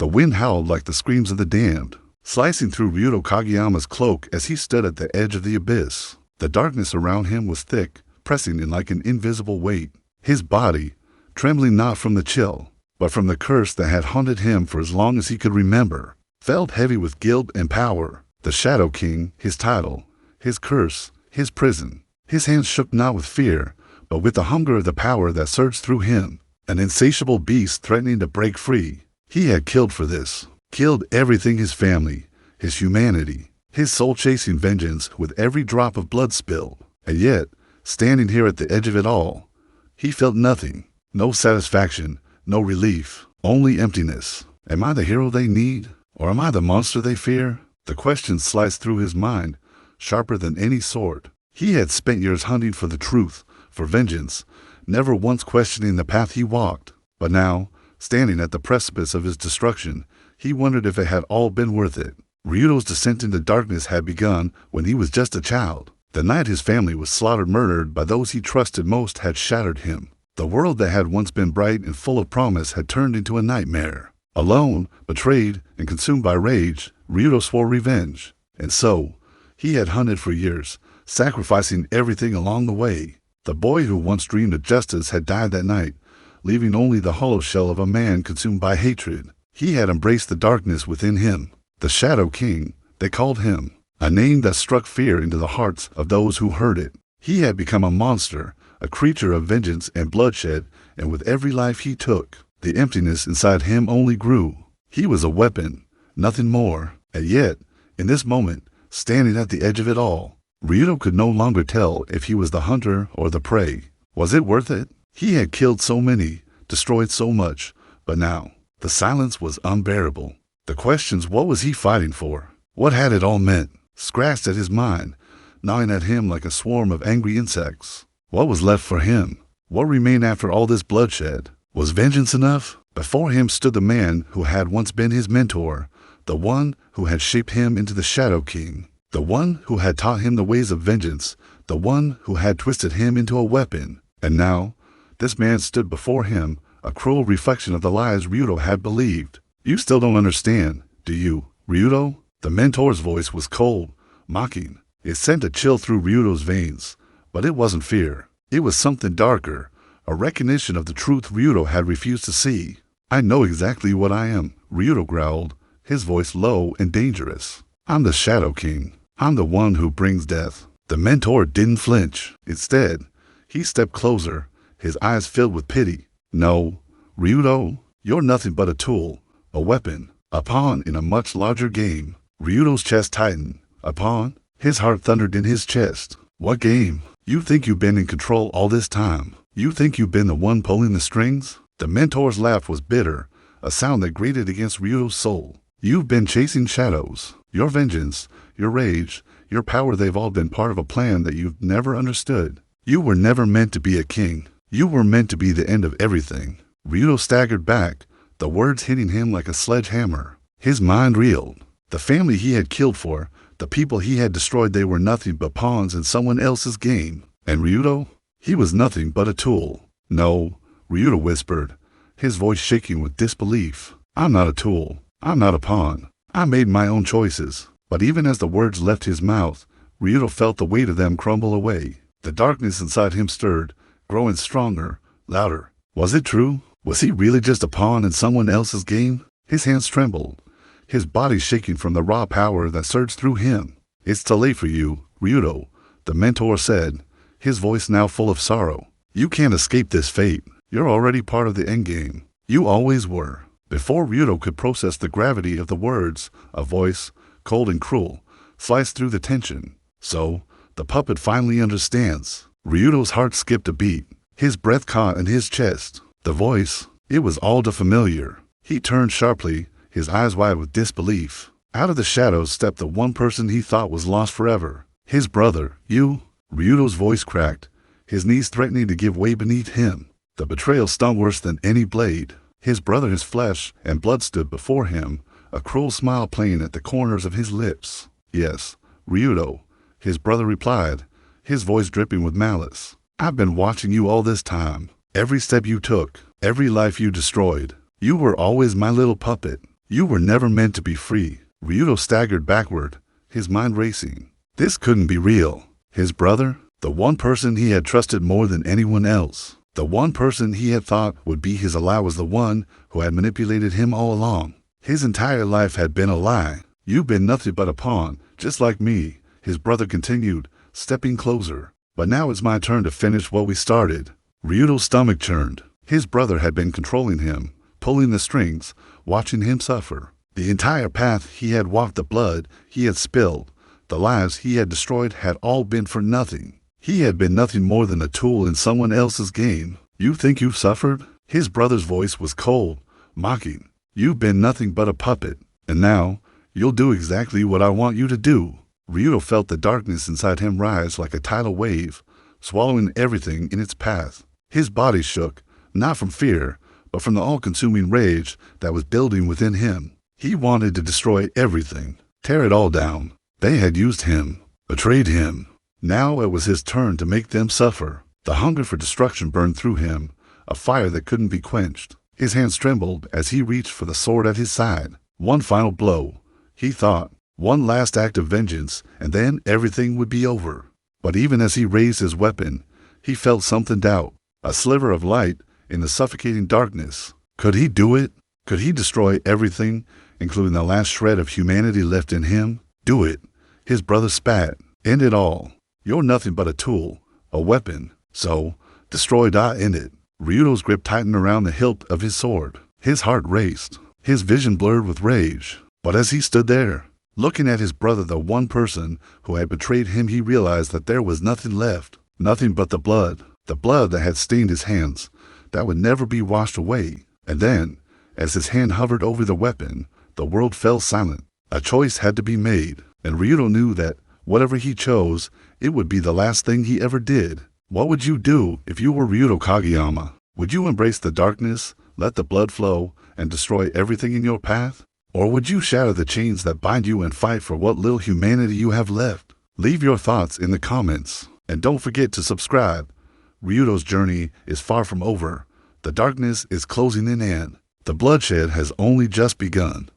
The wind howled like the screams of the damned, slicing through Ryuto Kageyama's cloak as he stood at the edge of the abyss. The darkness around him was thick, pressing in like an invisible weight. His body, trembling not from the chill, but from the curse that had haunted him for as long as he could remember, felt heavy with guilt and power. The Shadow King, his title, his curse, his prison. His hands shook not with fear, but with the hunger of the power that surged through him, an insatiable beast threatening to break free. He had killed for this, killed everything, his family, his humanity, his soul-chasing vengeance with every drop of blood spilled. And yet, standing here at the edge of it all, he felt nothing, no satisfaction, no relief, only emptiness. Am I the hero they need, or am I the monster they fear? The question sliced through his mind, sharper than any sword. He had spent years hunting for the truth, for vengeance, never once questioning the path he walked. But now, standing at the precipice of his destruction, he wondered if it had all been worth it. Ryuto's descent into darkness had begun when he was just a child. The night his family was murdered by those he trusted most had shattered him. The world that had once been bright and full of promise had turned into a nightmare. Alone, betrayed, and consumed by rage, Ryuto swore revenge. And so, he had hunted for years, sacrificing everything along the way. The boy who once dreamed of justice had died that night, leaving only the hollow shell of a man consumed by hatred. He had embraced the darkness within him. The Shadow King, they called him, a name that struck fear into the hearts of those who heard it. He had become a monster, a creature of vengeance and bloodshed, and with every life he took, the emptiness inside him only grew. He was a weapon, nothing more. And yet, in this moment, standing at the edge of it all, Ryuto could no longer tell if he was the hunter or the prey. Was it worth it? He had killed so many, destroyed so much, but now, the silence was unbearable. The questions, what was he fighting for? What had it all meant? Scratched at his mind, gnawing at him like a swarm of angry insects. What was left for him? What remained after all this bloodshed? Was vengeance enough? Before him stood the man who had once been his mentor, the one who had shaped him into the Shadow King, the one who had taught him the ways of vengeance, the one who had twisted him into a weapon. And now, this man stood before him, a cruel reflection of the lies Ryuto had believed. You still don't understand, do you, Ryuto? The mentor's voice was cold, mocking. It sent a chill through Ryuto's veins. But it wasn't fear. It was something darker, a recognition of the truth Ryuto had refused to see. I know exactly what I am, Ryuto growled, his voice low and dangerous. I'm the Shadow King. I'm the one who brings death. The mentor didn't flinch. Instead, he stepped closer, his eyes filled with pity. No, Ryuto, you're nothing but a tool, a weapon, a pawn in a much larger game. Ryuto's chest tightened. A pawn? His heart thundered in his chest. What game? You think you've been in control all this time? You think you've been the one pulling the strings? The mentor's laugh was bitter, a sound that grated against Ryuto's soul. You've been chasing shadows. Your vengeance, your rage, your power, they've all been part of a plan that you've never understood. You were never meant to be a king. You were meant to be the end of everything. Ryuto staggered back, the words hitting him like a sledgehammer. His mind reeled. The family he had killed for, the people he had destroyed, they were nothing but pawns in someone else's game. And Ryuto? He was nothing but a tool. No, Ryuto whispered, his voice shaking with disbelief. I'm not a tool. I'm not a pawn. I made my own choices. But even as the words left his mouth, Ryuto felt the weight of them crumble away. The darkness inside him stirred, growing stronger, louder. Was it true? Was he really just a pawn in someone else's game? His hands trembled, his body shaking from the raw power that surged through him. It's too late for you, Ryuto, the mentor said, his voice now full of sorrow. You can't escape this fate. You're already part of the endgame. You always were. Before Ryuto could process the gravity of the words, a voice, cold and cruel, sliced through the tension. So, the puppet finally understands. Ryuto's heart skipped a beat. His breath caught in his chest. The voice, it was all too familiar. He turned sharply, his eyes wide with disbelief. Out of the shadows stepped the one person he thought was lost forever. His brother. You? Ryuto's voice cracked, his knees threatening to give way beneath him. The betrayal stung worse than any blade. His brother, his flesh and blood, stood before him, a cruel smile playing at the corners of his lips. Yes, Ryuto, his brother replied, his voice dripping with malice. I've been watching you all this time. Every step you took, every life you destroyed. You were always my little puppet. You were never meant to be free. Ryuto staggered backward, his mind racing. This couldn't be real. His brother? The one person he had trusted more than anyone else. The one person he had thought would be his ally was the one who had manipulated him all along. His entire life had been a lie. You've been nothing but a pawn, just like me, his brother continued, stepping closer. But now it's my turn to finish what we started. Ryuto's stomach churned. His brother had been controlling him, pulling the strings, watching him suffer. The entire path he had walked, the blood he had spilled, the lives he had destroyed had all been for nothing. He had been nothing more than a tool in someone else's game. You think you've suffered? His brother's voice was cold, mocking. You've been nothing but a puppet, and now you'll do exactly what I want you to do. Ryuto felt the darkness inside him rise like a tidal wave, swallowing everything in its path. His body shook, not from fear, but from the all-consuming rage that was building within him. He wanted to destroy everything, tear it all down. They had used him, betrayed him. Now it was his turn to make them suffer. The hunger for destruction burned through him, a fire that couldn't be quenched. His hands trembled as he reached for the sword at his side. One final blow, he thought. One last act of vengeance, and then everything would be over. But even as he raised his weapon, he felt something doubt. A sliver of light in the suffocating darkness. Could he do it? Could he destroy everything, including the last shred of humanity left in him? Do it. His brother spat. End it all. You're nothing but a tool, a weapon. So, destroy, end it. Ryuto's grip tightened around the hilt of his sword. His heart raced. His vision blurred with rage. But as he stood there, looking at his brother, the one person who had betrayed him, he realized that there was nothing left. Nothing but the blood that had stained his hands, that would never be washed away. And then, as his hand hovered over the weapon, the world fell silent. A choice had to be made, and Ryuto knew that whatever he chose, it would be the last thing he ever did. What would you do if you were Ryuto Kageyama? Would you embrace the darkness, let the blood flow, and destroy everything in your path? Or would you shatter the chains that bind you and fight for what little humanity you have left? Leave your thoughts in the comments, and don't forget to subscribe. Ryuto's journey is far from over. The darkness is closing in, and the bloodshed has only just begun.